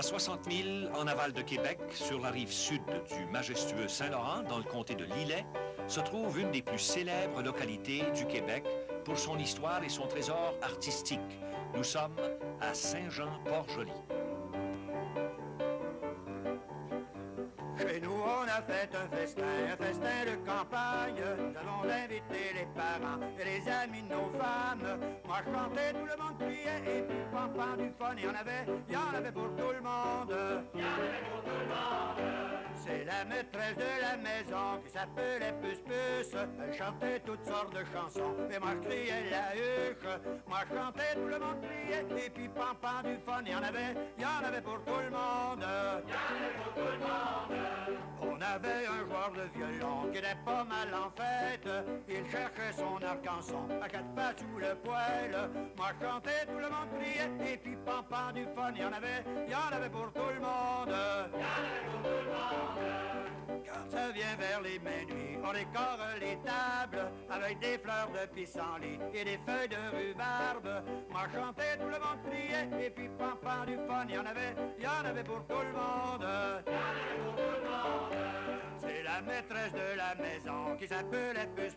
À 60 000 en aval de Québec, sur la rive sud du majestueux Saint-Laurent, dans le comté de Lillet, se trouve une des plus célèbres localités du Québec pour son histoire et son trésor artistique. Nous sommes à Saint-Jean-Port-Joli. Chez nous, on a fait un festin de campagne. Nous avons invité les parents et les amis de nos femmes. Moi, je chantais, tout le monde criait, et puis pampan du fun, il y en avait pour tout le monde. Il y en avait pour tout le monde. C'est la maîtresse de la maison qui s'appelait Puce. Elle chantait toutes sortes de chansons, et moi, je criais la huche. Moi, je chantais, tout le monde criait, et puis pampan du fun, il y en avait pour tout le monde. Il y en avait pour tout le monde. On avait un joueur de violon qui était pas mal en fête. Il cherchait son arc-en-son à quatre pattes sous le poêle. Moi je chantais, tout le monde criait, et puis pampan du fun, il y en avait pour tout le monde. Il y en avait pour tout le monde. Quand ça vient vers les minuit, on décore les tables avec des fleurs de pissenlit et des feuilles de rhubarbe. Moi je chantais, tout le monde criait, et puis pampan du fun, il y en avait pour tout le monde. Il y en avait pour tout le monde. C'est la maîtresse de la maison qui s'appelait Puce.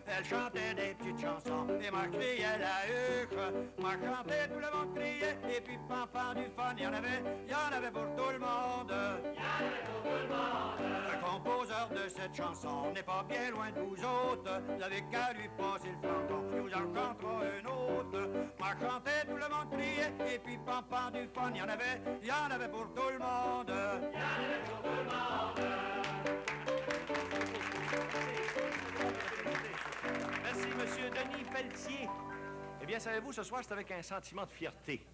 Elle chantait des petites chansons et moi je criais la huche. Moi je chantais, tout le monde criait, et puis pampan du fun, il y en avait pour tout le monde. Il y en avait pour tout le monde. Le composeur de cette chanson n'est pas bien loin de vous autres. Vous avez qu'à lui passer le flanton, il vous en chantera une autre. Moi je chantais, tout le monde criait, et puis pampan du fun, il y en avait pour tout le monde. Il y en avait pour tout le monde. Merci, Monsieur Denis Pelletier. Eh bien, savez-vous, ce soir, c'est avec un sentiment de fierté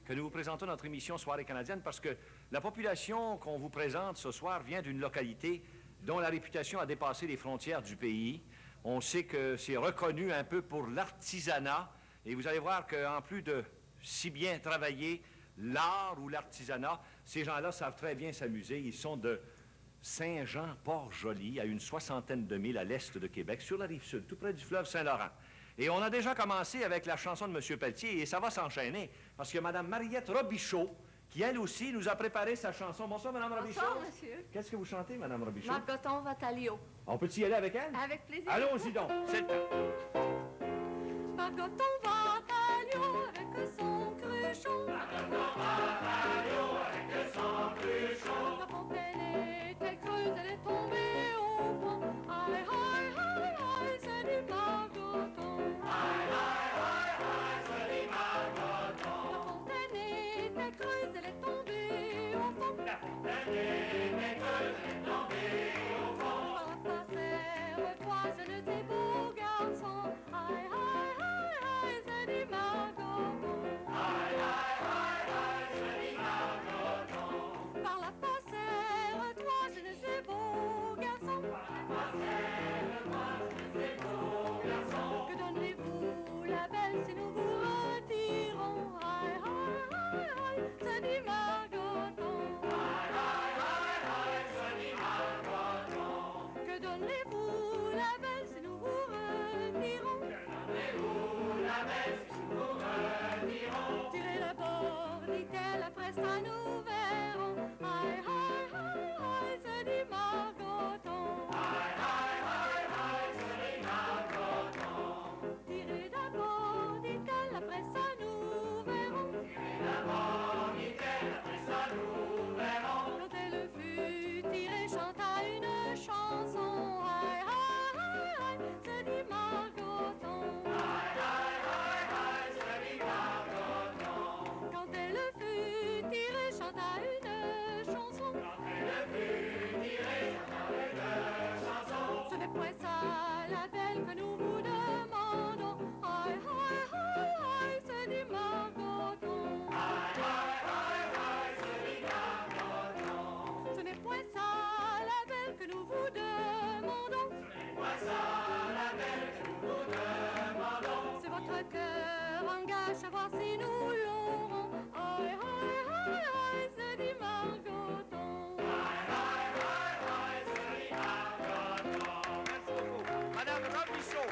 que nous vous présentons notre émission Soirée canadienne, parce que la population qu'on vous présente ce soir vient d'une localité dont la réputation a dépassé les frontières du pays. On sait que c'est reconnu un peu pour l'artisanat, et vous allez voir qu'en plus de si bien travailler l'art ou l'artisanat, ces gens-là savent très bien s'amuser. Ils sont de Saint-Jean-Port-Joli, à une 60aine de milles à l'est de Québec, sur la rive sud, tout près du fleuve Saint-Laurent. Et on a déjà commencé avec la chanson de M. Pelletier, et ça va s'enchaîner, parce que Mme Mariette Robichaud, qui elle aussi nous a préparé sa chanson. Bonsoir, Mme Robichaud. Bonsoir, monsieur. Qu'est-ce que vous chantez, Mme Robichaud? Margoton Vatalio. On peut y aller avec elle? Avec plaisir. Allons-y donc, c'est le temps. Margoton Vatalio avec son cruchon. Margoton Vatalio avec son cruchon. La fontaine était creuse, elle est tombée au fond. Aïe, aïe, aïe, aïe, c'est du Margoton. Aïe, aïe, aïe, aïe, c'est du Margoton. La fontaine était creuse, elle est tombée au fond. La fontaine était creuse, elle est tombée au fond. Par la passère, toi, jeunes et beaux garçons. Aïe, aïe, aïe, aïe, c'est du Margoton. Aïe, aïe, aïe, aïe, c'est du Margoton. Par la passère, toi, jeunes et beaux garçons. Que donnez-vous la belle si nous vous retirons? Aïe, aïe, aïe, aïe, c'est du Margoton. Aïe, aïe, aïe, aïe, c'est du Margoton. Que donnez-vous la belle si nous vous retirons? Donnez-vous la belle si nous vous retirons. Tirez d'abord, dit-elle, après ça nous verrons. Aïe, aïe, aïe, aïe, c'est du Margoton. Aïe, aïe, aïe, aïe, c'est du Margoton. Tirez d'abord, dit-elle, après ça nous verrons. Tirez d'abord, dit-elle, après ça nous verrons. Quand elle fut tirée, chanta une chanson. Aïe, aïe, aïe, aïe, c'est du Margoton. Aïe, aïe, aïe, aïe, c'est du Margoton. Quand elle fut tirée, chanta une chanson. Quand elle fut tirée, chanta une chanson. Ce n'est point ça la belle que nous vous demandons. Aïe, aïe, aïe, aïe, c'est du Margoton. Aïe, aïe, aïe, aïe, c'est du Margoton. Ce n'est point ça la belle que nous vous demandons. Moi ça, la belle que nous vous demandons. C'est votre cœur engage à voir si nous l'aurons. Aïe, aïe, aïe, aïe, c'est du Margoton. Aïe, aïe, aïe, aïe, c'est du Margoton. Merci beaucoup. Madame Robichaud.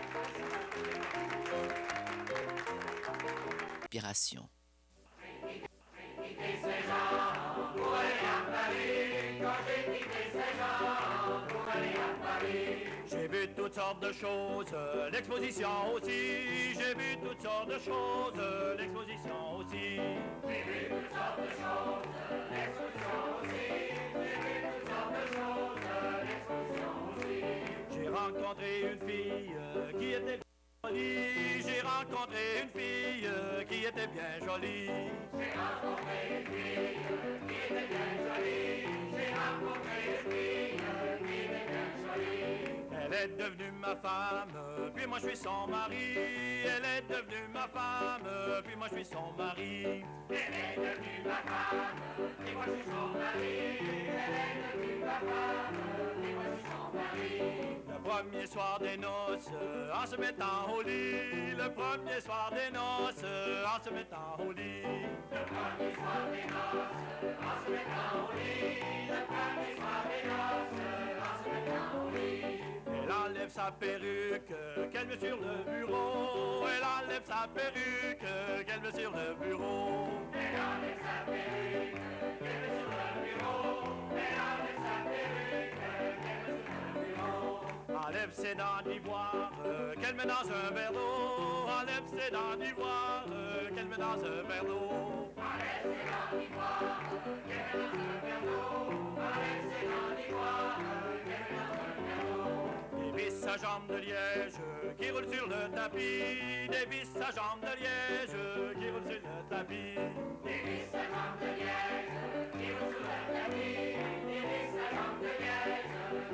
Inspiration. Et ces gens toutes sortes de choses, l'exposition aussi. J'ai vu toutes sortes de choses, l'exposition aussi. J'ai vu toutes sortes de choses, l'exposition aussi. J'ai vu toutes sortes de choses, l'exposition aussi. J'ai rencontré une fille qui était jolie. J'ai rencontré une fille qui était bien jolie. J'ai rencontré une fille qui était bien jolie. J'ai rencontré une fille qui était bien jolie. Elle est devenue ma femme, puis moi je suis son mari. Elle est devenue ma femme, puis moi je suis son mari. Elle est devenue ma femme, puis moi je suis son mari. Elle est devenue ma femme, puis moi je suis son mari. Le premier soir des noces, en se mettant au lit. Le premier soir des noces, en se mettant au lit. Le premier soir des noces, en se mettant au lit. Le premier soir des noces, en se mettant au lit. Elle enlève sa perruque, qu'elle met sur le bureau. Elle enlève sa perruque, qu'elle met sur le bureau. Elle enlève sa perruque, qu'elle met sur le bureau. Elle enlève sa perruque, qu'elle met sur le bureau. Enlève ses dents d'ivoire, qu'elle met dans un verre d'eau. Enlève ses dents d'ivoire, qu'elle met dans un verre d'eau. Enlève ses dents d'ivoire, qu'elle met dans un verre d'eau. Enlève ses dents d'ivoire, qu'elle met dans un verre d'eau. Dévisse sa jambe de liège qui roule sur le tapis. Dévisse sa jambe de liège qui roule sur le tapis. Dévisse sa jambe de liège qui roule sur le tapis. Dévisse sa jambe de liège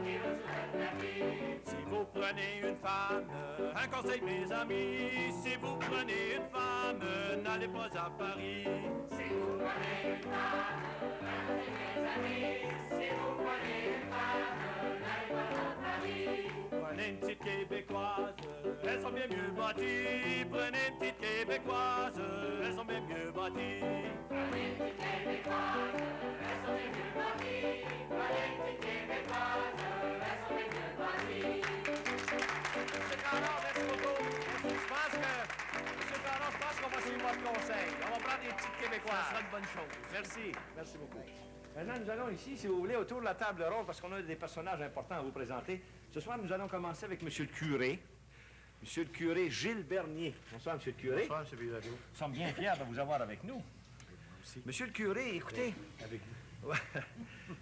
qui roule sur le tapis. Si vous prenez une femme, un conseil mes amis. Si vous prenez une femme, n'allez pas à Paris. Si vous prenez une femme, un conseil mes amis. Si vous prenez une femme, n'allez pas à Paris. Prenez une petite québécoise, elles sont bien mieux bâties. Prenez une petite québécoise, elles sont bien mieux bâties. Prenez une petite québécoise, elles sont bien mieux bâties. Prenez une petite québécoise, elles sont bien mieux bâties. Monsieur Caron, merci beaucoup. Monsieur Caron, je pense qu'on va suivre votre conseil. On va prendre des petites québécoises. Ça sera une bonne chose. Merci. Merci beaucoup. Maintenant, nous allons ici, si vous voulez, autour de la table ronde, parce qu'on a des personnages importants à vous présenter. Ce soir, nous allons commencer avec Monsieur le curé. Monsieur le curé Gilles Bernier. Bonsoir, Monsieur le curé. Bonsoir, M. Bilodeau. Nous sommes bien fiers de vous avoir avec nous. Monsieur le curé, écoutez, Avec vous.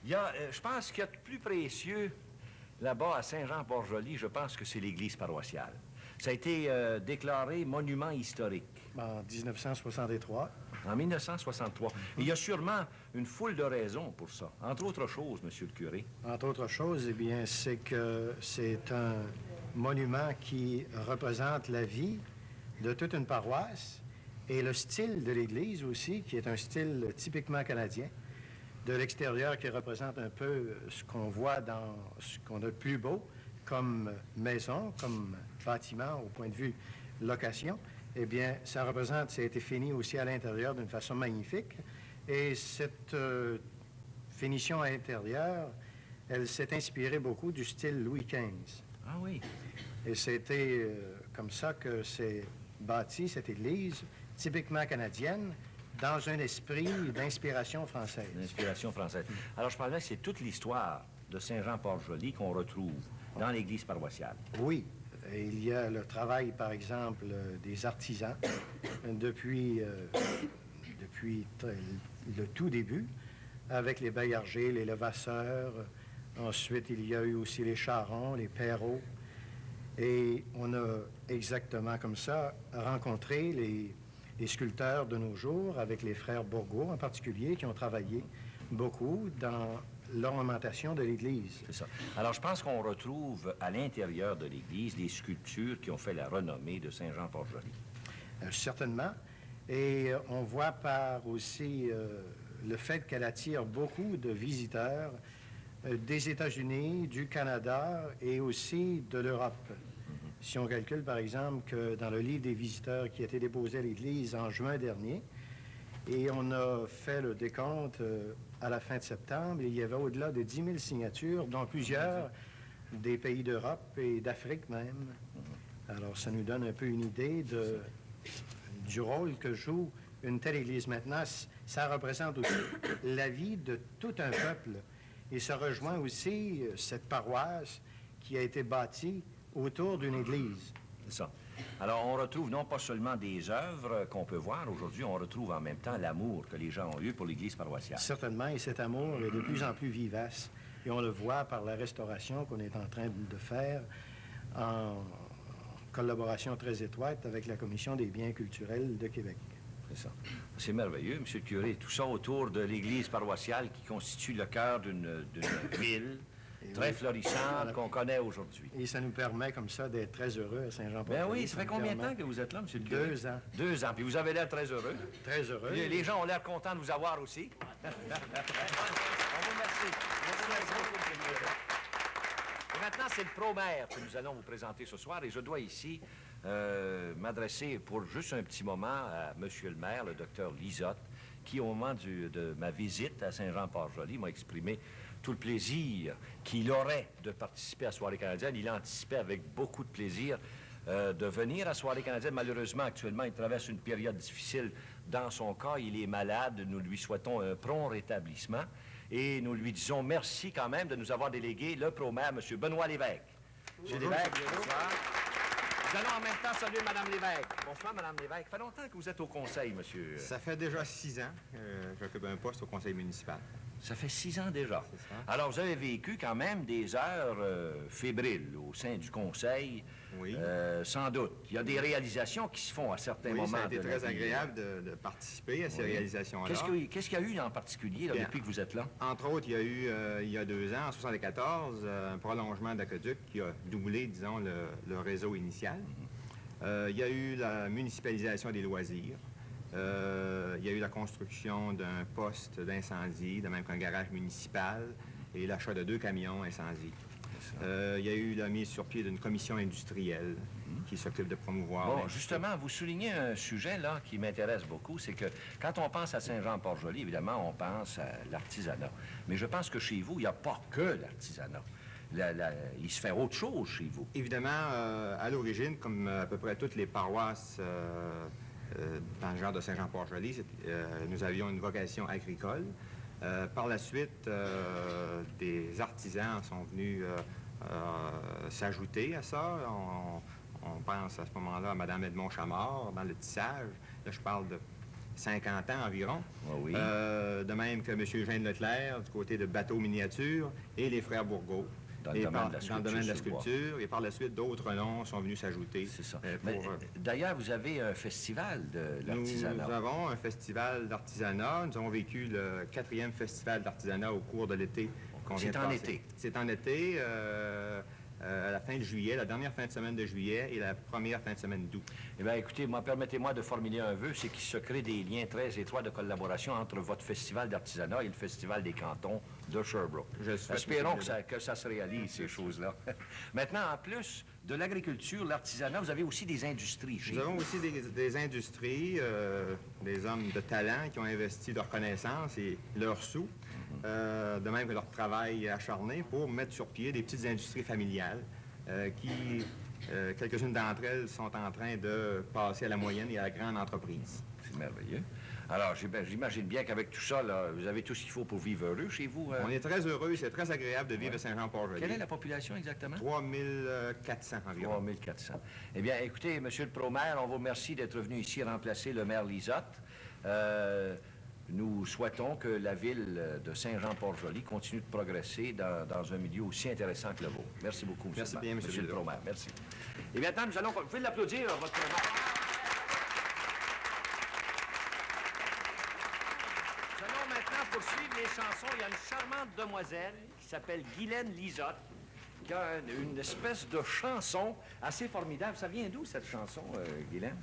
il y a, je pense qu'il y a de plus précieux là-bas à Saint-Jean-Port-Joli, je pense que c'est l'église paroissiale. Ça a été déclaré monument historique. En 1963. En 1963. Et il y a sûrement une foule de raisons pour ça. Entre autres choses, Monsieur le curé. Entre autres choses, eh bien, c'est que c'est un monument qui représente la vie de toute une paroisse et le style de l'Église aussi, qui est un style typiquement canadien. De l'extérieur, qui représente un peu ce qu'on voit dans ce qu'on a de plus beau comme maison, comme bâtiment au point de vue location. Eh bien, ça représente, ça a été fini aussi à l'intérieur d'une façon magnifique. Et cette finition intérieure, elle s'est inspirée beaucoup du style Louis XV. Ah oui. Et c'était comme ça que s'est bâtie cette église, typiquement canadienne, dans un esprit d'inspiration française. L'inspiration française. Alors, je parlais que c'est toute l'histoire de Saint-Jean-Port-Joli qu'on retrouve dans l'église paroissiale. Oui. Et il y a le travail, par exemple, des artisans depuis le tout début, avec les baillargers, les levasseurs. Ensuite, il y a eu aussi les charrons, les perrots. Et on a exactement comme ça rencontré les sculpteurs de nos jours, avec les frères Bourgault en particulier, qui ont travaillé beaucoup dans l'ornementation de l'Église. C'est ça. Alors, je pense qu'on retrouve à l'intérieur de l'Église les sculptures qui ont fait la renommée de Saint-Jean-Port-Joli. Certainement. Et on voit par aussi le fait qu'elle attire beaucoup de visiteurs des États-Unis, du Canada et aussi de l'Europe. Si on calcule, par exemple, que dans le livre des visiteurs qui a été déposé à l'Église en juin dernier, et on a fait le décompte à la fin de septembre, il y avait au-delà de 10 000 signatures, dont plusieurs des pays d'Europe et d'Afrique même. Alors, ça nous donne un peu une idée du rôle que joue une telle Église. Maintenant, ça représente aussi la vie de tout un peuple. Et ça rejoint aussi cette paroisse qui a été bâtie autour d'une église. C'est ça. Alors, on retrouve non pas seulement des œuvres qu'on peut voir aujourd'hui, on retrouve en même temps l'amour que les gens ont eu pour l'Église paroissiale. Certainement, et cet amour est de plus en plus vivace. Et on le voit par la restauration qu'on est en train de faire en collaboration très étroite avec la Commission des biens culturels de Québec. C'est ça. C'est merveilleux, Monsieur le curé. Tout ça autour de l'Église paroissiale qui constitue le cœur d'une ville très florissante qu'on connaît aujourd'hui. Et ça nous permet comme ça d'être très heureux à Saint-Jean-Port-Joli. Ben oui, ça fait combien de temps que vous êtes là, Monsieur le curé? 2 ans. 2 ans, puis vous avez l'air très heureux. Très heureux. Les gens ont l'air contents de vous avoir aussi. On vous remercie. Merci beaucoup, Monsieur le curé. Et maintenant, c'est le pro-maire que nous allons vous présenter ce soir, et je dois ici m'adresser pour juste un petit moment à Monsieur le maire, le docteur Lisotte, qui, au moment de ma visite à Saint-Jean-Port-Joli, m'a exprimé tout le plaisir qu'il aurait de participer à Soirée canadienne. Il a anticipé avec beaucoup de plaisir de venir à Soirée canadienne. Malheureusement, actuellement, il traverse une période difficile. Dans son cas, il est malade. Nous lui souhaitons un prompt rétablissement. Et nous lui disons merci quand même de nous avoir délégué le pro-maire, M. Benoît Lévesque. M. Lévesque, bonsoir. Nous allons en même temps saluer Mme Lévesque. Bonsoir, Mme Lévesque. Ça fait longtemps que vous êtes au conseil, monsieur. Ça fait déjà 6 ans que j'occupe un poste au conseil municipal. Ça fait 6 ans déjà. C'est ça. Alors, vous avez vécu quand même des heures fébriles au sein du conseil. Oui. Sans doute. Il y a des réalisations qui se font à certains Oui, moments. ça a été de la très vie. agréable de participer à ces réalisations-là. Qu'est-ce qu'il y a eu en particulier là, Bien. depuis que vous êtes là? Entre autres, il y a eu, il y a 2 ans, en 1974, un prolongement d'aqueduc qui a doublé, disons, le réseau initial. Il y a eu la municipalisation des loisirs. Il y a eu la construction d'un poste d'incendie, de même qu'un garage municipal, et l'achat de 2 camions incendie. Il y a eu la mise sur pied d'une commission industrielle qui s'occupe de promouvoir... Bon, justement, vous soulignez un sujet là qui m'intéresse beaucoup, c'est que quand on pense à Saint-Jean-Port-Joli, évidemment, on pense à l'artisanat. Mais je pense que chez vous, il n'y a pas que l'artisanat. Il se fait autre chose chez vous. Évidemment, à l'origine, comme à peu près toutes les paroisses dans le genre de Saint-Jean-Port-Joli, nous avions une vocation agricole. Par la suite, des artisans sont venus s'ajouter à ça. On pense à ce moment-là à Mme Edmond Chamard dans le tissage. Là, je parle de 50 ans environ. Ah oui. De même que M. Eugène Leclerc du côté de Bateau Miniature et les frères Bourgault. Dans le domaine de la Dans le domaine de la sculpture, sculpture. Et par la suite, d'autres noms sont venus s'ajouter. C'est ça. pour, D'ailleurs, vous avez un festival de l'artisanat. Nous avons un festival d'artisanat. Nous avons vécu le 4e festival d'artisanat au cours de l'été qu'on vient de C'est en passer. été. C'est en été, à la fin de juillet, la dernière fin de semaine de juillet et la première fin de semaine d'août. Eh bien, écoutez, permettez-moi de formuler un vœu, c'est qu'il se crée des liens très étroits de collaboration entre votre festival d'artisanat et le festival des cantons de Sherbrooke. Espérons que ça se réalise, ces choses-là. Maintenant, en plus de l'agriculture, l'artisanat, vous avez aussi des industries chez Nous avons vous. aussi des industries, des hommes de talent qui ont investi leur connaissance et leurs sous, de même que leur travail acharné pour mettre sur pied des petites industries familiales qui, quelques-unes d'entre elles, sont en train de passer à la moyenne et à la grande entreprise. C'est merveilleux. Alors, j'imagine bien qu'avec tout ça, là, vous avez tout ce qu'il faut pour vivre heureux chez vous. On est très heureux, c'est très agréable de vivre à Saint-Jean-Port-Joli. Quelle est la population exactement? 3400 environ. 3400. Eh bien, écoutez, Monsieur le Pro-maire, on vous remercie d'être venu ici remplacer le maire Lisotte. Nous souhaitons que la ville de Saint-Jean-Port-Joli continue de progresser dans un milieu aussi intéressant que le vôtre. Merci beaucoup, Merci bien, Monsieur le Bédot. Pro-maire. Merci. Et maintenant, vous pouvez l'applaudir, votre Pro-maire. Nous allons maintenant poursuivre les chansons. Il y a une charmante demoiselle qui s'appelle Guylaine Lisotte, qui a une espèce de chanson assez formidable. Ça vient d'où, cette chanson, Guylaine?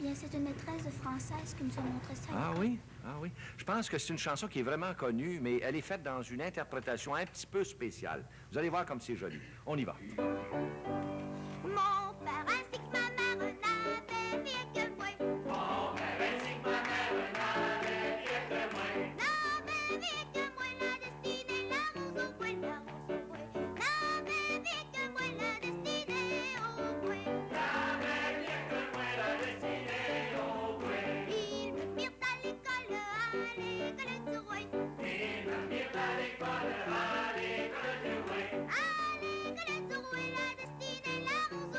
Bien, c'est une maîtresse de française qui nous a montré ça. Ah oui? Ah oui. Je pense que c'est une chanson qui est vraiment connue, mais elle est faite dans une interprétation un petit peu spéciale. Vous allez voir comme c'est joli. On y va. Mon père ainsi que ma mère n'avaient mieux que moi. Mon père ainsi que ma mère n'avait mieux que moi. N'avait mieux que moi la destinée, la rose au bois, la rose au bois. N'avait mieux que moi la destinée au bois. N'avait mieux que moi la destinée au bois. Ils me mirent à l'école du roi. Ils me mirent à l'école du roi. À l'école du roi, la destinée, la rose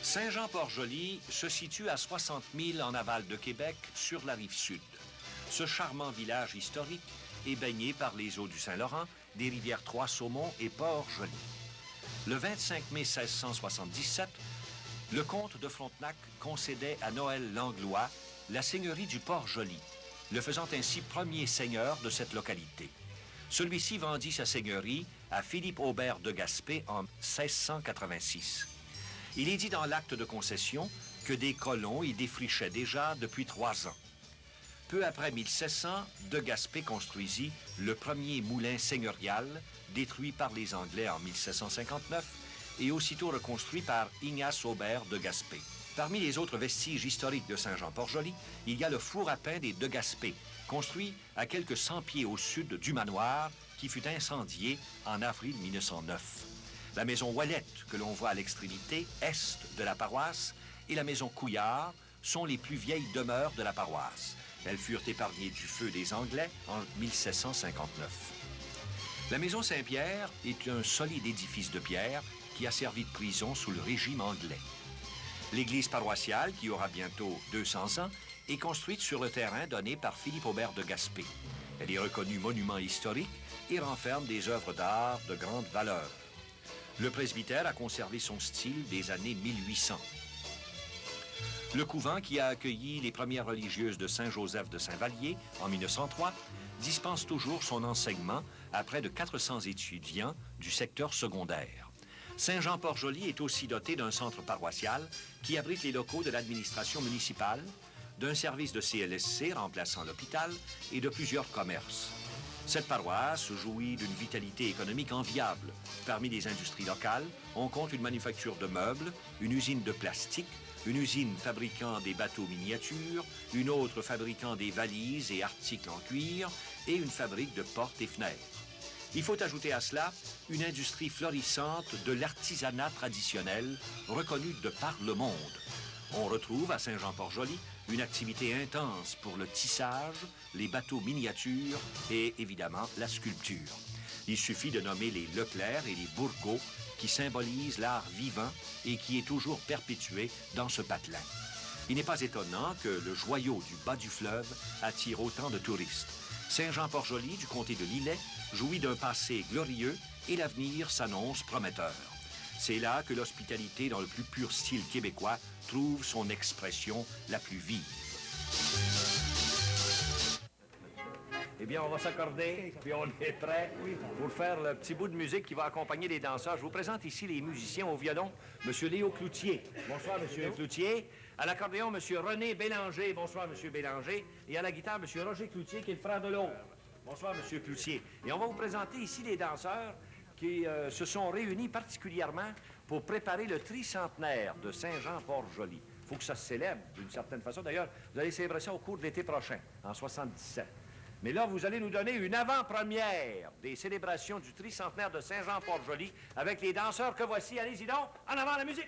Saint-Jean-Port-Joli se situe à 60 milles en aval de Québec, sur la rive sud. Ce charmant village historique est baigné par les eaux du Saint-Laurent, des rivières Trois-Saumons et Port-Joli. Le 25 mai 1677, le comte de Frontenac concédait à Noël Langlois la seigneurie du Port-Joli, le faisant ainsi premier seigneur de cette localité. Celui-ci vendit sa seigneurie à Philippe Aubert de Gaspé en 1686. Il est dit dans l'acte de concession que des colons y défrichaient déjà depuis 3 ans. Peu après 1600, de Gaspé construisit le premier moulin seigneurial, détruit par les Anglais en 1759 et aussitôt reconstruit par Ignace Aubert de Gaspé. Parmi les autres vestiges historiques de Saint-Jean-Port-Joli, il y a le four à pain des de Gaspé, construit à quelques 100 pieds au sud du manoir, qui fut incendié en avril 1909. La maison Ouellette, que l'on voit à l'extrémité est de la paroisse, et la maison Couillard sont les plus vieilles demeures de la paroisse. Elles furent épargnées du feu des Anglais en 1759. La maison Saint-Pierre est un solide édifice de pierre qui a servi de prison sous le régime anglais. L'église paroissiale, qui aura bientôt 200 ans, est construite sur le terrain donné par Philippe Aubert de Gaspé. Elle est reconnue monument historique et renferme des œuvres d'art de grande valeur. Le presbytère a conservé son style des années 1800. Le couvent, qui a accueilli les premières religieuses de Saint-Joseph de Saint-Vallier en 1903, dispense toujours son enseignement à près de 400 étudiants du secteur secondaire. Saint-Jean-Port-Joli est aussi doté d'un centre paroissial qui abrite les locaux de l'administration municipale, d'un service de CLSC remplaçant l'hôpital et de plusieurs commerces. Cette paroisse jouit d'une vitalité économique enviable. Parmi les industries locales, on compte une manufacture de meubles, une usine de plastique, une usine fabriquant des bateaux miniatures, une autre fabriquant des valises et articles en cuir et une fabrique de portes et fenêtres. Il faut ajouter à cela une industrie florissante de l'artisanat traditionnel reconnue de par le monde. On retrouve à Saint-Jean-Port-Joli une activité intense pour le tissage, les bateaux miniatures et évidemment la sculpture. Il suffit de nommer les Leclerc et les Bourgault qui symbolisent l'art vivant et qui est toujours perpétué dans ce patelin. Il n'est pas étonnant que le joyau du bas du fleuve attire autant de touristes. Saint-Jean-Port-Joli, du comté de Lillet, jouit d'un passé glorieux et l'avenir s'annonce prometteur. C'est là que l'hospitalité, dans le plus pur style québécois, trouve son expression la plus vive. Eh bien, on va s'accorder, puis on est prêt pour faire le petit bout de musique qui va accompagner les danseurs. Je vous présente ici les musiciens au violon, M. Léo Cloutier. Bonsoir, M. Cloutier. À l'accordéon, M. René Bélanger. Bonsoir, M. Bélanger. Et à la guitare, M. Roger Cloutier, qui est le frère de l'autre. Bonsoir, M. Cloutier. Et on va vous présenter ici les danseurs qui se sont réunis particulièrement pour préparer le tricentenaire de Saint-Jean-Port-Joli. Il faut que ça se célèbre d'une certaine façon. D'ailleurs, vous allez célébrer ça au cours de l'été prochain, en 77. Mais là, vous allez nous donner une avant-première des célébrations du tricentenaire de Saint-Jean-Port-Joli avec les danseurs que voici. Allez-y donc, en avant la musique!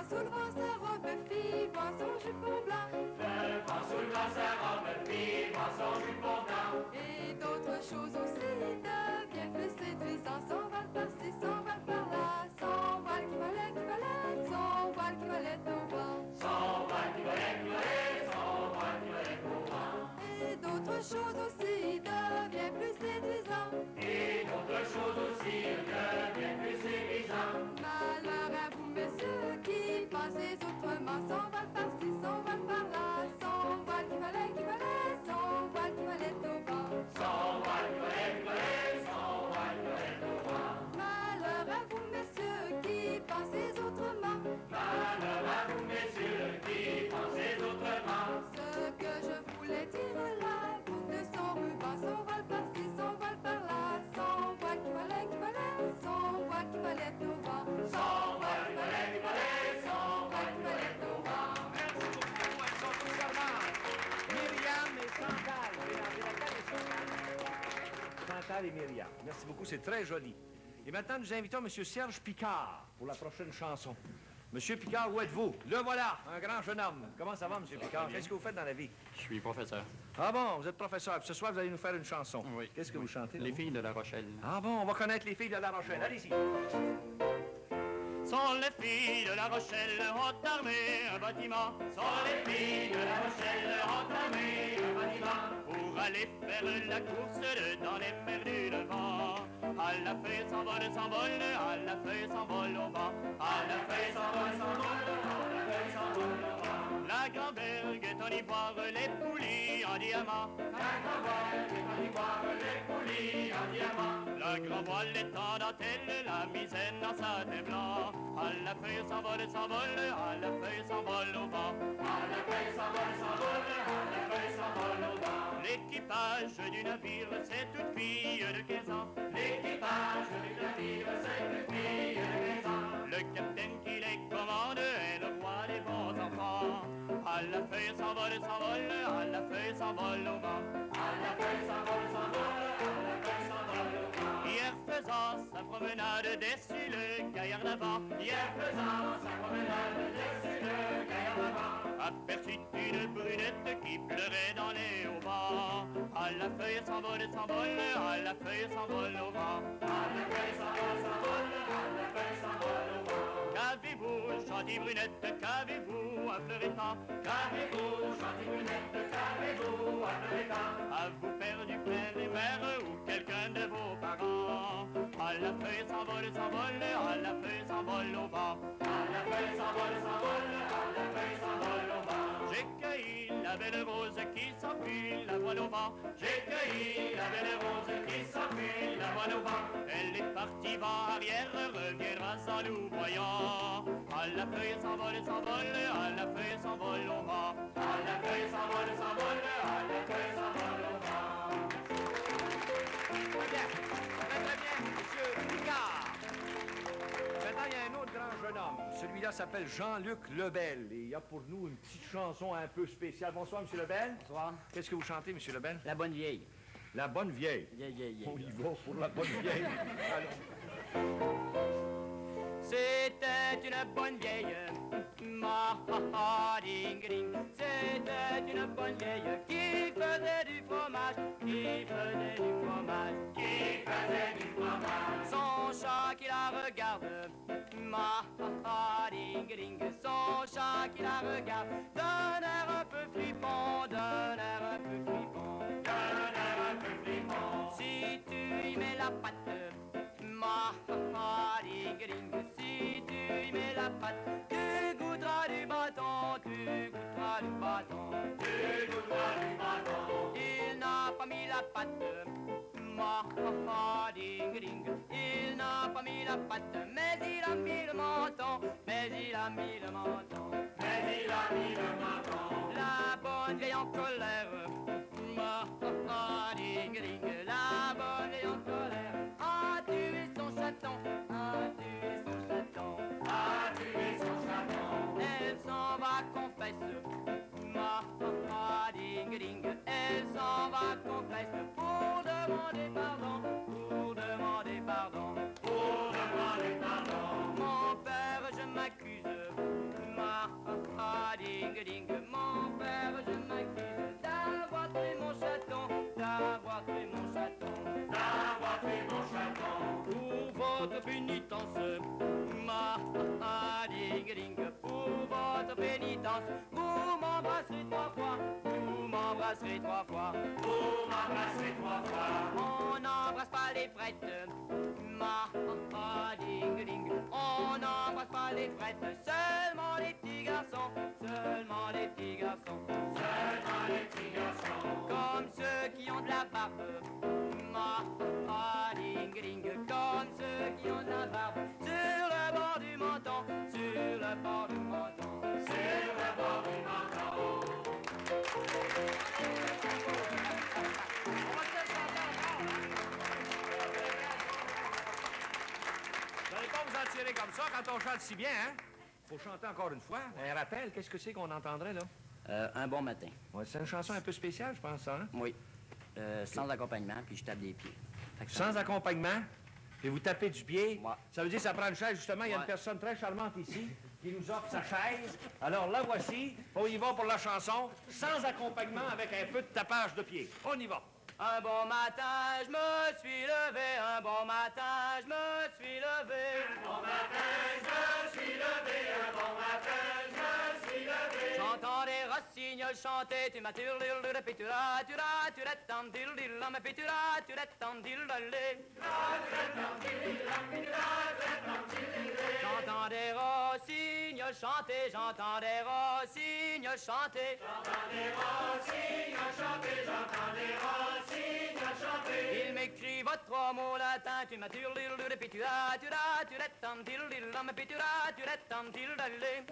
sous le vent sa robe fille, voit son jupon blanc. Le vent sous le vent sa robe fille, voit son jupon blanc. Et d'autres choses aussi deviennent plus séduisants. Son voile par-ci, son voile par-là, son voile qui volait, son voile qui volait au vent. Son voile qui volait, son voile qui volait au vent. Et d'autres choses aussi deviennent plus séduisants. Et d'autres choses aussi deviennent plus séduisants. Malheur à vous, messieurs, qui pensez autrement. Son voile par-ci, son voile par-là, son voile qui volait, son voile qui volait au vent. Son voile qui volait, son voile qui volait au vent. Malheur à vous, messieurs, qui pensez autrement. Malheur à vous, messieurs, qui pensez autrement. Ce que je voulais dire là, vous de son ruban, son voile par-ci, son voile par-là, son voile qui volait, son voile qui volait au vent. Son voile qui volait, son voile qui volait au vent. Merci beaucoup, elles sont toutes charmantes. Myriam et Chantal. Chantal et Myriam. Merci beaucoup, c'est très joli. Et maintenant, nous invitons M. Serge Picard pour la prochaine chanson. Monsieur Picard, où êtes-vous? Le voilà, un grand jeune homme. Comment ça va, M. Picard? Qu'est-ce que vous faites dans la vie? Je suis professeur. Ah bon, vous êtes professeur. Puis ce soir, vous allez nous faire une chanson. Oui. Qu'est-ce que vous chantez? Les filles de La Rochelle. Ah bon, on va connaître les filles de La Rochelle. Allez-y. Sont les filles de La Rochelle, ont armé un bâtiment. Sont les filles de La Rochelle, ont armé un bâtiment. Pour aller faire la course dans les mers du Levant. À la feuille s'envole, à la feuille s'envole au vent. À la feuille s'envole, à la feuille s'envole au vent. La Grand-Bergue est en ivoire, les poulies en diamant. La Grand-Bergue est en ivoire, les poulies en diamant. La grand-voile est en dentelle, la misaine en satin blanc. À la feuille s'envole, à la feuille s'envole au vent. À la feuille s'envole, à la feuille s'envole au vent. L'équipage du navire, c'est toute fille de 15 ans. L'équipage du navire, c'est toute fille de 15 ans. Le capitaine qui les commande est le roi des bons enfants. À la feuille s'envole, à la feuille s'envole au vent. À la feuille s'envole, à la feuille s'envole au vent. Hier faisant sa promenade dessus le gaillard d'avant. Hier faisant sa promenade dessus le gaillard d'avant. Aperçut une brunette qui pleurait dans les haubans. À la feuille s'envole, à la feuille s'envole au vent. À la feuille s'envole, à la feuille s'envole au vent. Qu'avez-vous, gentille brunette, qu'avez-vous à pleurer tant? Qu'avez-vous, gentille brunette, qu'avez-vous à pleurer tant? A-vous perdu plein des mères ou quelqu'un de vos parents? À la feuille s'envole, à la feuille s'envole au vent. À la feuille s'envole, à la feuille s'envole au vent. J'ai cueilli la belle rose qui s'enfuit, la voile au vent. J'ai cueilli la belle rose qui s'enfuit, la voile au vent. Elle est partie vent arrière, reviendra sans nous voyant. À la feuille s'envole, à la feuille s'envole au vent. À la feuille s'envole, à la feuille s'envole au vent. Très bien, monsieur Picard. Maintenant, il y a un autre grand jeune homme. Celui-là s'appelle Jean-Luc Lebel. Et il y a pour nous une petite chanson un peu spéciale. Bonsoir, monsieur Lebel. Bonsoir. Qu'est-ce que vous chantez, monsieur Lebel? La bonne vieille. La bonne vieille. On y va pour la bonne vieille. Allons. C'était une bonne vieille, ding. C'était une bonne vieille qui faisait du fromage, qui faisait du fromage, qui faisait du fromage. Son chat qui la regarde, ding. Son chat qui la regarde, d'un air un peu flippant, d'un air un peu flippant, d'un air un peu flippant. Si tu y mets la patte, ding. Si tu y mets la patte, tu goûteras du bâton, tu goûteras du bâton, tu goûteras du bâton. Il n'a pas mis la patte, ding. Il n'a pas mis la patte, mais il a mis le menton, mais il a mis le menton, mais il a mis le menton. La bonne vieille en colère, ding. La bonne vieille en colère a tué son chaton, a tué son chaton, a tué son chaton. Elle s'en va confesse, ding. Elle s'en va confesse pour demander pardon, pour demander pardon, pour demander pardon. Mon père, je m'accuse, danse. Vous m'embrasserez 3 fois, vous m'embrasserez 3 fois. Vous m'embrasserez 3 fois. On n'embrasse pas les frettes, ma ding ding. On n'embrasse pas les frettes, seulement les petits garçons, seulement les petits garçons, Seulement les petits garçons. comme ceux qui ont de la barbe, ma ding ding. Comme ceux qui ont de la barbe, sur le bord du menton, sur le bord du menton. Sur le bord du menton. Vous n'allez pas vous en tirer comme ça quand on chante si bien, hein? Faut chanter encore une fois. Un rappel, qu'est-ce que c'est qu'on entendrait, là? Un bon matin. Ouais, c'est une chanson un peu spéciale, je pense, ça, hein? Oui. Sans accompagnement, puis je tape des pieds. Fait que ça- Sans accompagnement, puis vous tapez du pied. Ouais. Ça veut dire que ça prend une chaise, justement. Il y a une Ouais. personne très charmante ici qui nous offre sa chaise. Alors, la voici. On y va pour la chanson, sans accompagnement, avec un peu de tapage de pied. On y va. Un bon matin, je me suis levé, un bon matin, je me suis levé. J'entends des rossignols chanter, tu m'as turlurlure, puis tu l'as, tam dil dil, mais puis tu l'as, tam dil lolé. J'entends des rossignols chanter, j'entends des rossignols chanter. Il m'écrivent 3 mots latins, tu m'as turlurlure, puis tu l'as, tam dil dil, mais puis tu l'as, tam dil lolé.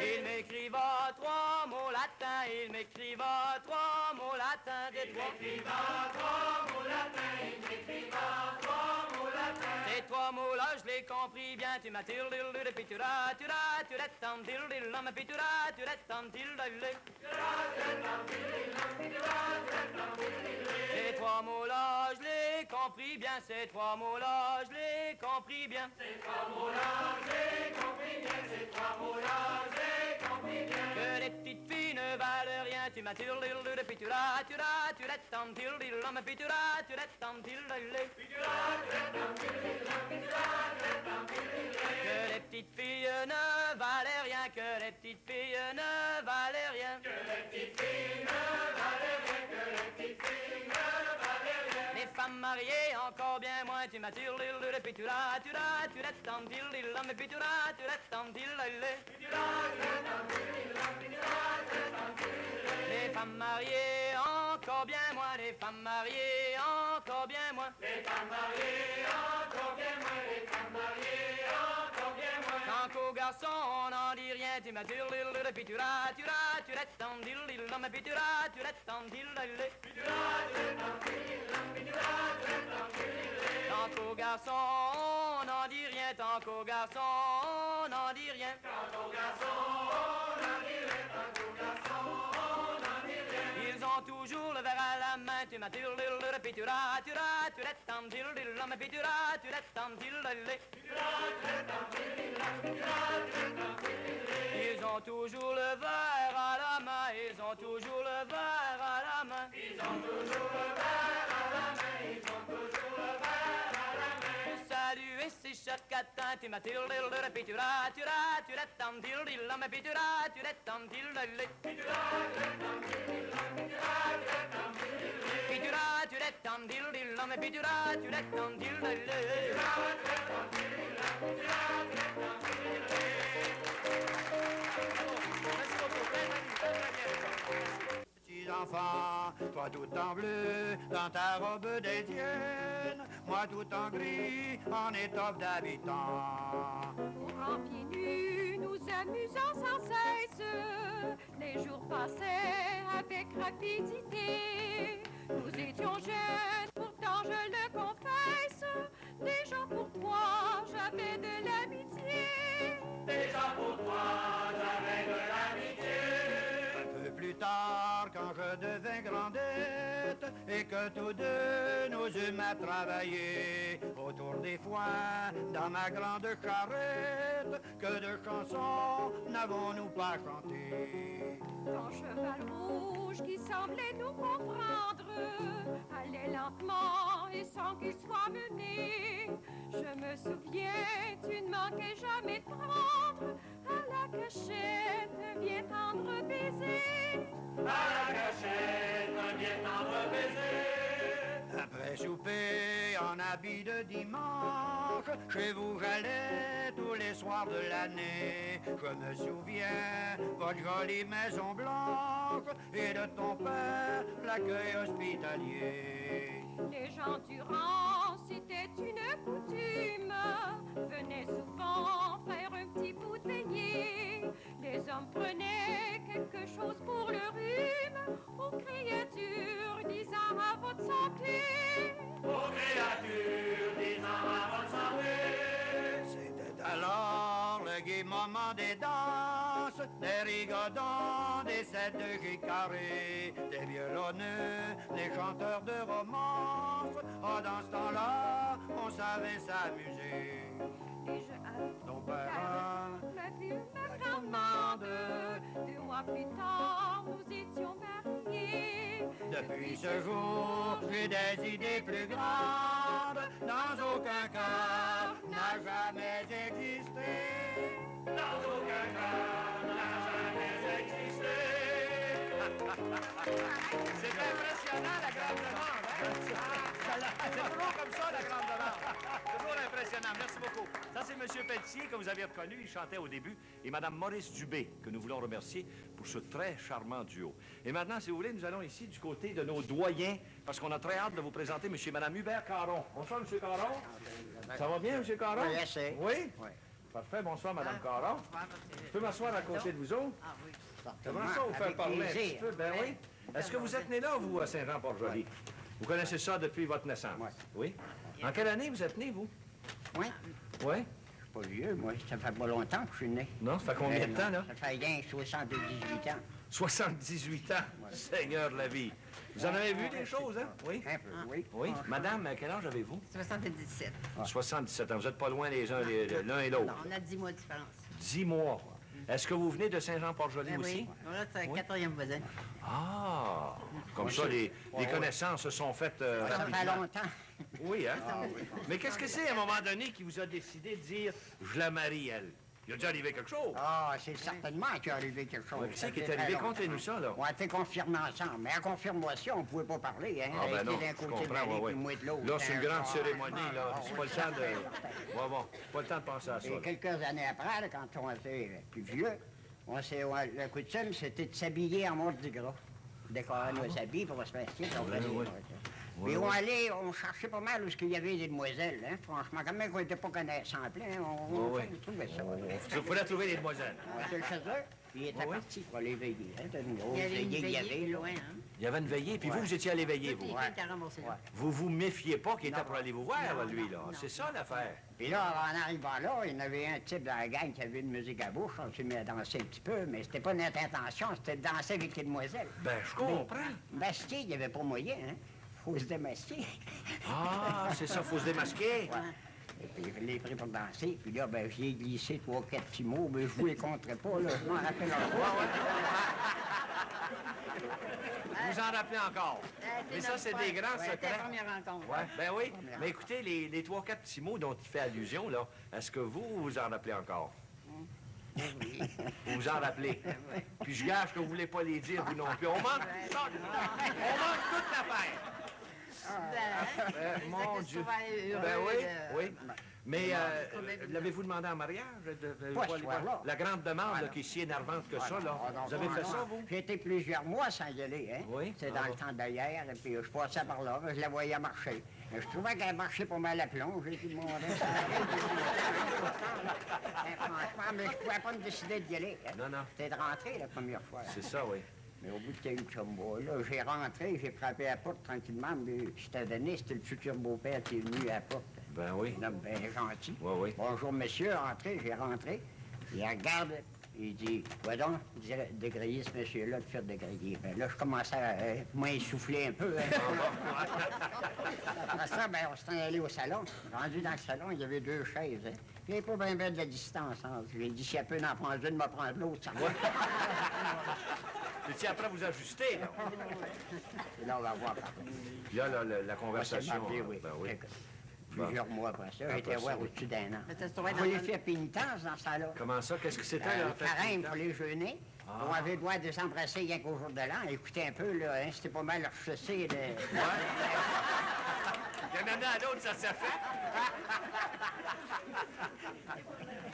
Il m'écrivent 3 mots latins, il m'écrivent 3 mots latins, des 3 Ces 3 mots-là, je les compris bien, tu m'as turlurlure, puis tu l'as, tam dil dil, mais puis tu l'as, tam dil lolé. Ces 3 mots-là, je les compris bien, ces 3 mots-là, je les compris bien. Que les petites filles ne valent rien, tu m'as turlurlure, puis tu l'as, tam dil dil, mais puis tu l'as, tam dil lolé. Que les petites filles ne valaient rien, que les petites filles ne valaient rien. Les femmes mariées encore bien moins, tu m'as turlurlure, puis tu l'as, tam dil dil, mais puis tu l'as, tam dil lolé. Les femmes mariées encore bien moins, les femmes mariées encore bien moins. Tant qu'aux garçons on n'en dit rien, tu m'as turlurlure, puis tu l'as, tam dil dil, mais puis tu l'as, tam dil lolé. Tant qu'aux garçons on n'en dit rien, tant qu'aux garçons on n'en dit rien. Ils ont toujours le verre à la main, tu m'as turlurlure, puis tu l'as, tam dil dil, mais puis tu l'as, tam dil lolé. Ils ont toujours le verre à la main, ils ont toujours le verre à la main. Pour saluer ces chers catins, tu m'as turlurlure, puis tu l'as, tam dil dil, mais puis tu l'as, tam dil lolé. Puis tu l'as, tam dil dil, mais puis tu l'as, tam dil lolé. Petits enfants, toi tout en bleu, dans ta robe d'Étienne, moi tout en gris, en étoffe d'habitant. Courant pieds nus, nous amusant sans cesse. Les jours passaient avec rapidité. Nous étions jeunes, pourtant je le confesse. Déjà pour toi, j'avais de l'amitié. Un peu plus tard, quand je devins grandette, et que tous deux nous eûmes à travailler autour des foins dans ma grande charrette. Que de chansons n'avons-nous pas chanté? Ton cheval rouge qui semblait nous comprendre allait lentement et sans qu'il soit mené. Je me souviens, tu ne manquais jamais de prendre à la cachette un bien tendre baiser. À la cachette, un bien tendre baiser. Après souper, en habit de dimanche, chez vous j'allais tous les soirs de l'année. Je me souviens, votre jolie maison blanche et de ton père, l'accueil hospitalier. Les gens du rang, c'était une coutume, venaient souvent faire un petit bout de veillée. Les hommes prenaient quelque chose pour le rhume, aux créatures disant à votre santé. Aux créatures disant à votre santé. C'était alors le gai moment des danses, des rigodons, des sets de gris carrés, des violonneux, des chanteurs de romance. Oh, dans ce temps-là, on savait s'amuser. Et je Ton père me fut ma grande. 2 mois plus tard, nous étions mariés. Depuis ce jour, j'ai des idées plus grandes. Dans aucun cas n'a jamais existé. Dans aucun cas n'a jamais existé. C'est impressionnant, la grande demande, hein? C'est toujours comme ça, la grande demande. Toujours impressionnant. Merci beaucoup. Ça, c'est M. Pelletier, que vous avez reconnu. Il chantait au début. Et Mme Maurice Dubé, que nous voulons remercier pour ce très charmant duo. Et maintenant, si vous voulez, nous allons ici du côté de nos doyens, parce qu'on a très hâte de vous présenter M. et Mme Hubert Caron. Bonsoir, M. Caron. Ça va bien, M. Caron? Oui, assez. Oui? Oui. Parfait. Bonsoir, Mme Caron. Je peux m'asseoir à côté de vous autres? Ah oui. J'aimerais ça vous faire parler un petit peu. Ben oui. Est-ce que vous êtes né là, vous, à Saint-Jean-Port-Joli? Vous connaissez ça depuis votre naissance? Oui. Oui? En quelle année vous êtes né, vous? Oui. Oui? Pas vieux, moi. Ça fait pas longtemps que je suis né. Non, ça fait combien de temps, là? Ça fait bien 78 ans. 78 ans. Seigneur de la vie. Vous en avez vu des choses, hein? Oui? Un peu, oui. Oui. Madame, quel âge avez-vous? 77. 77 ans. Vous n'êtes pas loin les uns l'un et l'autre. Non, on a 10 mois de différence. 10 mois. Est-ce que vous venez de Saint-Jean-Port-Joli Ben aussi? oui. Voilà, c'est un Oui. 4e voisin. Ah! Comme ça, les connaissances se sont faites Ça fait rapidement. longtemps. Oui, hein? Mais qu'est-ce que c'est, à un moment donné, qui vous a décidé de dire « je la marie, elle ». Il a dû arriver quelque chose. Ah, c'est certainement qu'il est arrivé quelque chose. Ouais, qu'est-ce Ça qui est fait arrivé? très longtemps. Contez-nous ça, là. On a été confirmés ensemble. Mais à confirmation, on ne pouvait pas parler, hein. Ah, ben Rester non, d'un je côté de comprends, l'allée, ouais, puis moi de l'autre. Là, c'est une grande Ah, cérémonie, là. ah, C'est pas le temps de... Ouais, bon, pas le temps de penser à ça. Et là. quelques années après, là, quand on était plus vieux, la coutume, c'était de s'habiller en Mardi Gras. Décorer nos habits pour se festir. Puis on allait, on cherchait pas mal où il y avait des demoiselles, hein. Franchement, quand même qu'on n'était pas connaissants plein, on trouvait ça. Il fallait trouver les demoiselles. On était chez eux, puis il était parti pour aller veiller. Hein. Une grosse Il y avait une veillée, veillée loin, hein? Il y avait une veillée, puis vous étiez allé veiller, Toutes les vous. filles étaient remboursées là. Vous vous méfiez pas qu'il était Non. pour aller vous voir, Non, lui, non, là. non. C'est ça, l'affaire. Puis là, en arrivant là, il y en avait un type dans la gang qui avait une musique à bouche. On s'est mis à danser un petit peu, mais c'était pas notre intention, c'était de danser avec les demoiselles. Ben, je comprends. Masquer, il n'y avait pas moyen, hein. Faut se démasquer. Ah, c'est ça, faut se démasquer. Ouais. Et puis, je l'ai pris pour danser. Puis là, ben, j'ai glissé 3 ou 4 petits mots, mais je vous les compterai pas, là. Je m'en rappelle encore. Vous en rappelez encore. Mais ça, c'est des grands C'était la secrets. première rencontre. Ouais, ben oui. Mais écoutez, les 3-4 petits mots dont il fait allusion, là, est-ce que vous vous en rappelez encore? Vous vous en rappelez? Puis je gage que vous voulez pas les dire, vous non plus. On manque tout ça. On manque toute l'affaire. Mon Dieu. Ben oui, oui. Mais l'avez-vous demandé en mariage? Pas ce soir-là. La grande demande, Ah, là, non. qui est si énervante que ça, là. Ah, non, Vous avez non, fait non. ça, vous? J'ai été plusieurs mois sans y aller, hein. Oui? C'est Ah dans le bon. temps d'hier, et puis je passais par là, je la voyais marcher. Et je trouvais qu'elle marchait pas mal à plomb. J'ai dit, mon Dieu, ça arrête. Franchement, mais je pouvais pas me décider d'y aller. Hein. Non, non. C'était de rentrer la première fois. C'est ça, oui. Mais au bout de quelques mois, là, j'ai rentré, j'ai frappé à la porte tranquillement, mais c'était donné, c'était le futur beau-père qui est venu à la porte. Ben oui. Un homme bien gentil. Oui, oui. Bonjour, monsieur, entrez, j'ai rentré. Il regarde Il dit, va donc, dégrailler ce monsieur-là, le faire dégrailler. Ben là, je commençais à m'essouffler un peu. Hein. Après ça, ben, on s'est allé au salon. Rendu dans le salon, il y avait 2 chaises. Hein. Il n'y avait pas bien de la distance. Hein. J'ai dit, si elle peut en prendre une, m'en prendre l'autre. Ça. Et si après vous ajustez, là. Et là, on va voir. Puis là, la conversation. Oui. Ben oui. Plusieurs mois après ça, j'ai été voir au-dessus d'un an. Mais t'as trouvé On dans les un- fait pénitence dans ça là. Comment ça? Qu'est-ce que c'était, là, Le en fait? carême pour les jeûner. On avait le droit de s'embrasser rien qu'au jour de l'an. Écoutez un peu, là, hein, c'était pas mal rechaussé. D'un année à l'autre, ça s'est fait.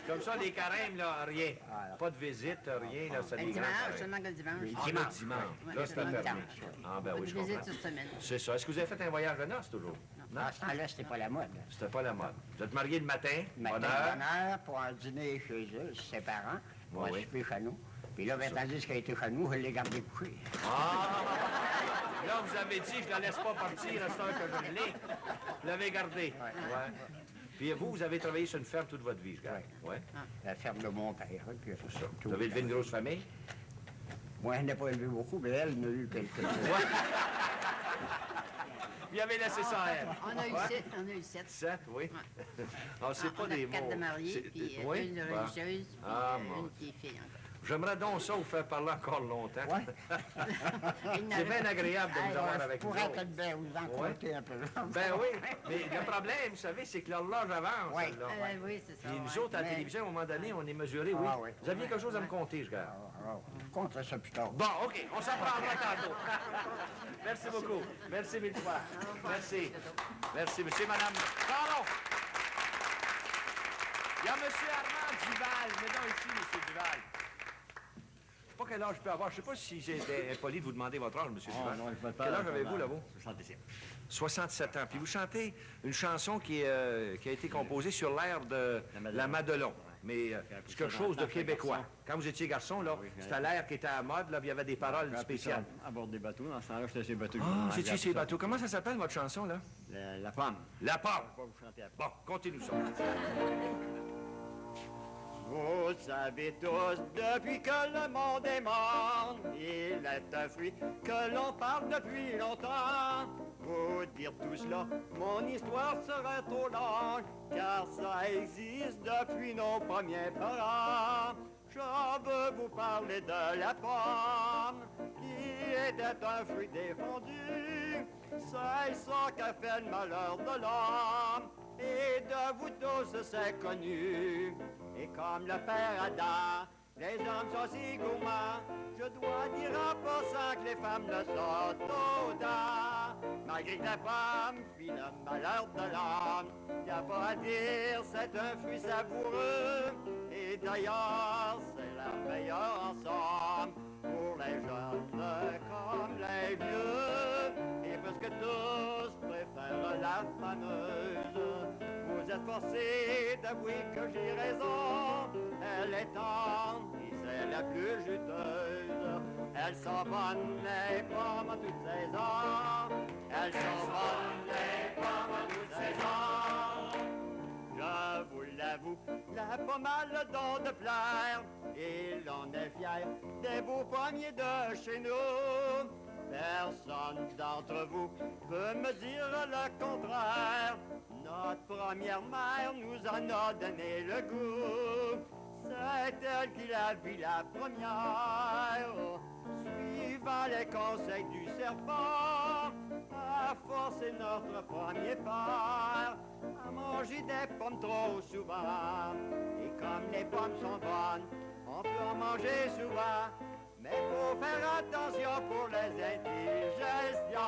Comme ça, les carèmes, là, rien. Pas de visite, rien, là, ça Le les dimanche, rend seulement que le dimanche. Ah, le dimanche. Ouais, Là, c'est c'est permis. permis. Ah, ben Pas oui, de je visite comprends. cette semaine. C'est ça. Est-ce que vous avez fait un voyage de noces, toujours? Non? À ce temps-là, c'était pas la mode. C'était pas la mode. Vous êtes marié le matin, Matin, bonne heure. bonne heure, pour en dîner chez eux, ses parents, pour Oui, souper chez nous. Puis là, ben, tandis qu'elle était chez nous, je l'ai gardé couché. Ah! Là, vous avez dit, je la laisse pas partir, c'est un que je l'ai. Vous l'avez gardé. Ouais. Puis vous avez travaillé sur une ferme toute votre vie, je garde. Ouais. La ferme de mon père. Puis, C'est ça. Vous avez élevé une grosse famille? Moi, je n'ai pas élevé beaucoup, mais elle en a eu quelques. Vous avez laissé ça à elle. On a eu 7. On a eu 7. 7, oui. Ah, c'est pas on a des mots. 4 de mariés, C'est- puis oui? une de Bon. religieuse, puis Ah, mon une qui est fille encore. J'aimerais donc ça vous faire parler encore longtemps. C'est bien agréable de vous avoir avec nous Pour être autres. bien, vous en Ouais. compter un peu. Ben oui, mais le problème, vous savez, c'est que l'horloge avance. Oui. là. Oui, c'est ça. Puis nous ouais. autres, à la Mais- télévision, à un moment donné, on est mesuré, oui. Ah, oui. Vous aviez quelque chose à me compter, je garde. Je compterai ça plus tard. Bon, OK, on s'en parlera tantôt. Merci beaucoup. Merci mille fois. Merci. Merci, monsieur et madame. Pardon. Il y a monsieur Armand Duval. Venez donc ici, monsieur Duval. Je sais pas quel âge je peux avoir. Je sais pas si j'ai impoli de vous demander votre âge, monsieur Duval. Quel âge avez-vous, là, vous? 67. 67 ans. Puis vous chantez une chanson qui a été composée sur l'air de La Madelon. Mais c'est quelque chose de québécois. Quand vous étiez garçon, là, c'était l'air qui était à la mode, là, puis il y avait des paroles spéciales. À bord des bateaux. Dans ce temps-là, j'étais sur les bateaux. Ah, vous étiez ces bateaux. Comment ça s'appelle, votre chanson, là? La pomme. La pomme. Pourquoi vous chantez après? Bon, continue ça. Vous savez tous, depuis que le monde est mort, il est un fruit que l'on parle depuis longtemps. Vous dire tout cela, mon histoire serait trop longue, car ça existe depuis nos premiers parents. Je veux vous parler de la pomme, qui était un fruit défendu. C'est ça qu'a fait le malheur de l'homme, et de vous tous c'est connu. Et comme le père Adam, les hommes sont si gourmands, je dois dire en passant que les femmes le sont autant. Malgré que la femme fit le malheur de l'homme, y a pas à dire, c'est un fruit savoureux. Et d'ailleurs, c'est la meilleure ensemble pour les jeunes comme les vieux. Et presque tous préfèrent la fameuse. Vous êtes forcés d'avouer que j'ai raison. Elle est tendre et c'est la plus juteuse. Elles sont bonnes les pommes en toutes saisons. Elles sont bonnes les pommes en toutes saisons. Je vous l'avoue, la pomme a le don de plaire. Et l'on est fiers des beaux pommiers de chez nous. Personne d'entre vous peut me dire le contraire. Notre première mère nous en a donné le goût. C'est elle qui l'a vu la première. Suivant les conseils du serpent, a forcé notre premier père à manger des pommes trop souvent. Et comme les pommes sont bonnes, on peut en manger souvent. Mais faut faire attention pour les indigestions.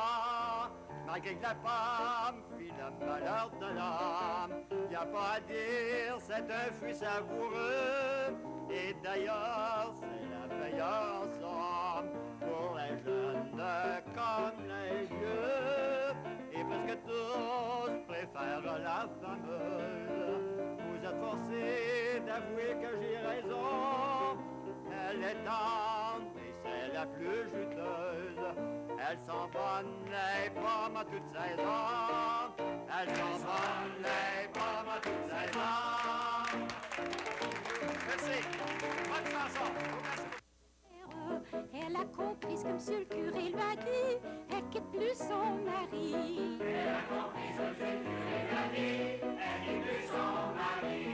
Malgré que la pomme fit le malheur de l'homme, y a pas à dire, c'est un fruit savoureux. Et d'ailleurs, c'est la meilleure ensemble pour les jeunes comme les vieux. Et presque tous préfèrent la fameuse. Vous êtes forcés d'avouer que j'ai raison. Elle est tendre et c'est la plus juteuse. Elles sont bonnes les pommes à toute saison. Elles sont bonnes les pommes à toute saison. Merci. Bonne chanson. Elle a compris ce que monsieur le curé lui a dit. Elle quitte plus son mari. Elle a compris ce que monsieur le curé lui a dit. Elle quitte plus son mari.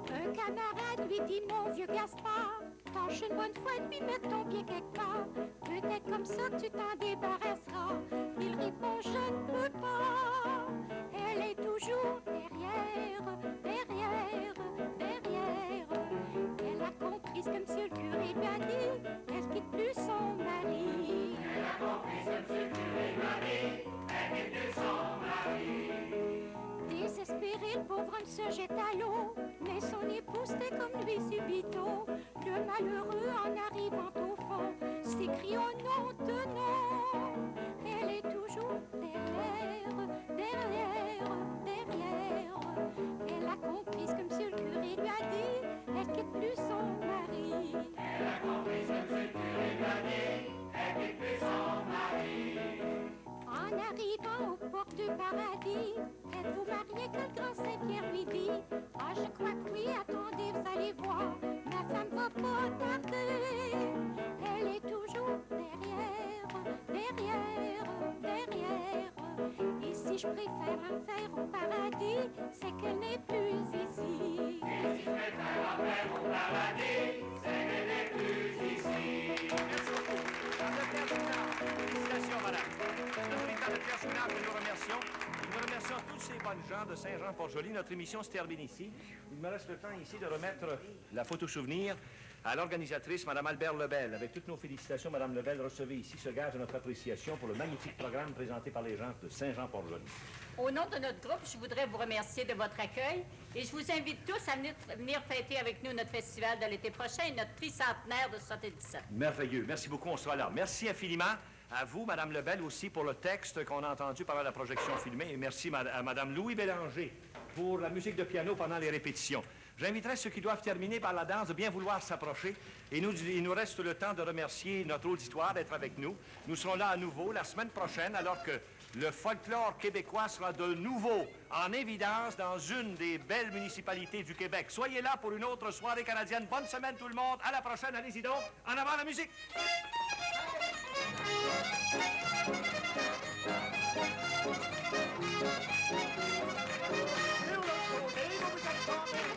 Un camarade lui dit, mon vieux Gaspard, tâche une bonne fois de lui mettre ton pied quelque part. Peut-être comme ça que tu t'en débarrasseras. Il répond, je ne peux pas. Elle est toujours derrière, derrière, derrière. Elle a compris ce que monsieur le curé lui a dit. Elle quitte plus son mari. Elle a compris ce que monsieur le curé lui a dit. Elle quitte plus son mari. Désespéré, le pauvre homme se jette à l'eau. Mais son épouse était comme lui subito. Le malheureux, en arrivant au fond, s'écrie au nom de nom. Elle est toujours derrière, derrière, derrière. Elle a compris ce que monsieur le curé lui a dit. Elle quitte plus son mari. Elle a compris ce que monsieur le curé lui a dit. Elle quitte plus son mari. En arrivant aux portes du paradis, êtes-vous marié que le grand Saint-Pierre lui dit? Ah, je crois que oui, attendez, vous allez voir, ma femme va pas tarder. Elle est toujours derrière, derrière, derrière. Et si je préfère l'enfer au paradis, c'est qu'elle n'est plus ici. Et si je préfère l'enfer au paradis, c'est qu'elle n'est plus ici. Merci beaucoup. Félicitations, madame. C'est l'autorité de Pierre Chouinard que nous remercions. Nous remercions tous ces bonnes gens de Saint-Jean-Port-Joli. Notre émission se termine ici. Il me reste le temps ici de remettre la photo souvenir à l'organisatrice, Mme Albert Lebel. Avec toutes nos félicitations, Mme Lebel, recevez ici ce gage de notre appréciation pour le magnifique programme présenté par les gens de Saint-Jean-Port-Joli. Au nom de notre groupe, je voudrais vous remercier de votre accueil et je vous invite tous à venir fêter avec nous notre festival de l'été prochain et notre tricentenaire de 77. Merveilleux. Merci beaucoup. On sera là. Merci infiniment à vous, Mme Lebel, aussi pour le texte qu'on a entendu pendant la projection filmée. Et merci à Mme Louis Bélanger pour la musique de piano pendant les répétitions. J'inviterai ceux qui doivent terminer par la danse de bien vouloir s'approcher. Et il nous reste le temps de remercier notre auditoire d'être avec nous. Nous serons là à nouveau la semaine prochaine, alors que le folklore québécois sera de nouveau en évidence dans une des belles municipalités du Québec. Soyez là pour une autre soirée canadienne. Bonne semaine tout le monde. À la prochaine. Allez-y donc. En avant la musique. Sur le côté, vous êtes tombés.